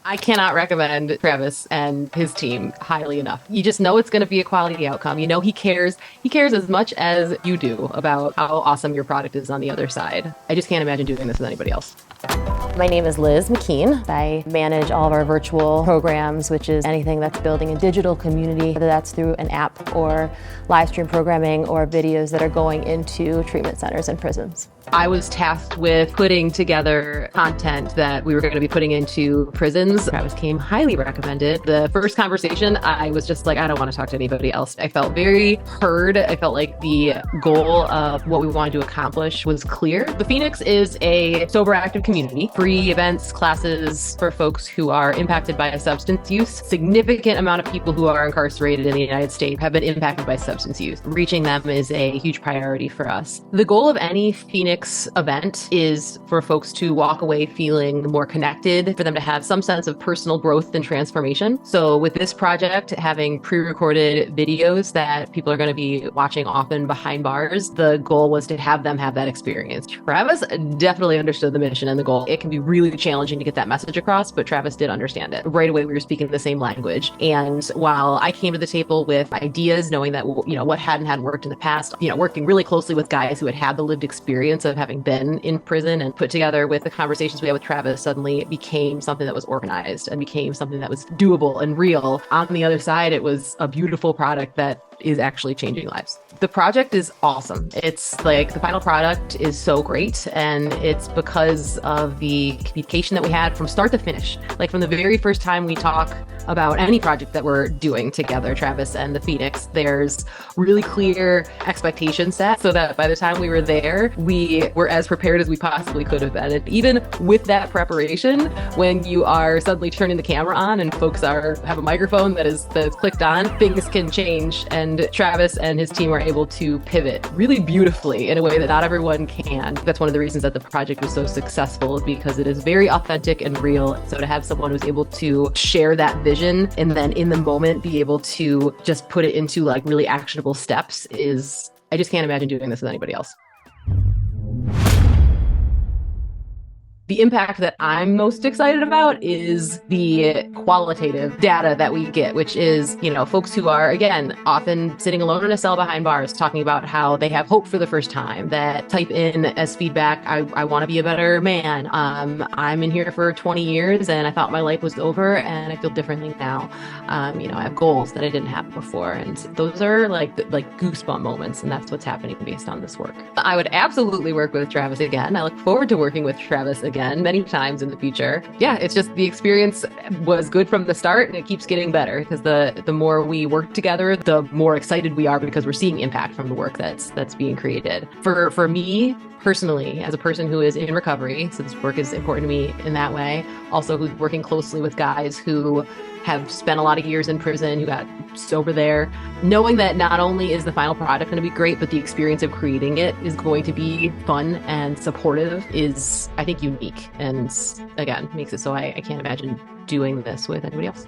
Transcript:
I cannot recommend Travis and his team highly enough. You just know it's going to be a quality outcome. You know he cares. He cares as much as you do about how awesome your product is on the other side. I just can't imagine doing this with anybody else. My name is Liz McKean. I manage all of our virtual programs, which is anything that's building a digital community, whether that's through an app or live stream programming or videos that are going into treatment centers and prisons. I was tasked with putting together content that we were going to be putting into prisons. Travis came highly recommended. The first conversation, I was just like, I don't want to talk to anybody else. I felt very heard. I felt like the goal of what we wanted to accomplish was clear. The Phoenix is a sober active community, free events, classes for folks who are impacted by substance use. Significant amount of people who are incarcerated in the United States have been impacted by substance use. Reaching them is a huge priority for us. The goal of any Phoenix event is for folks to walk away feeling more connected, for them to have some sense of personal growth and transformation. So with this project, having pre-recorded videos that people are going to be watching often behind bars, the goal was to have them have that experience. Travis definitely understood the mission and the goal. It can be really challenging to get that message across, but Travis did understand it. Right away, we were speaking the same language. And while I came to the table with ideas, knowing that, what hadn't worked in the past, working really closely with guys who had the lived experience of having been in prison, and put together with the conversations we had with Travis, suddenly it became something that was organized and became something that was doable and real. On the other side, it was a beautiful product that is actually changing lives. The project is awesome. It's like the final product is so great, and it's because of the communication that we had from start to finish. Like from the very first time we talk about any project that we're doing together, Travis and the Phoenix, there's really clear expectations set so that by the time we were there, we were as prepared as we possibly could have been. And even with that preparation, when you are suddenly turning the camera on and folks have a microphone that is clicked on, things can change. And Travis and his team were able to pivot really beautifully in a way that not everyone can. That's one of the reasons that the project was so successful, is because it is very authentic and real. So to have someone who's able to share that vision and then in the moment be able to just put it into like really actionable steps I just can't imagine doing this with anybody else. The impact that I'm most excited about is the qualitative data that we get, which is, folks who are, again, often sitting alone in a cell behind bars, talking about how they have hope for the first time, that type in as feedback, I want to be a better man. I'm in here for 20 years and I thought my life was over and I feel differently now. I have goals that I didn't have before. And those are like goosebump moments. And that's what's happening based on this work. I would absolutely work with Travis again. I look forward to working with Travis again many times in the future. Yeah, it's just the experience was good from the start, and it keeps getting better because the more we work together, the more excited we are because we're seeing impact from the work that's being created. For me personally, as a person who is in recovery, so this work is important to me in that way. Also, who's working closely with guys who have spent a lot of years in prison, who got sober there, knowing that not only is the final product going to be great, but the experience of creating it is going to be fun and supportive is, I think, unique. And again, makes it so I can't imagine doing this with anybody else.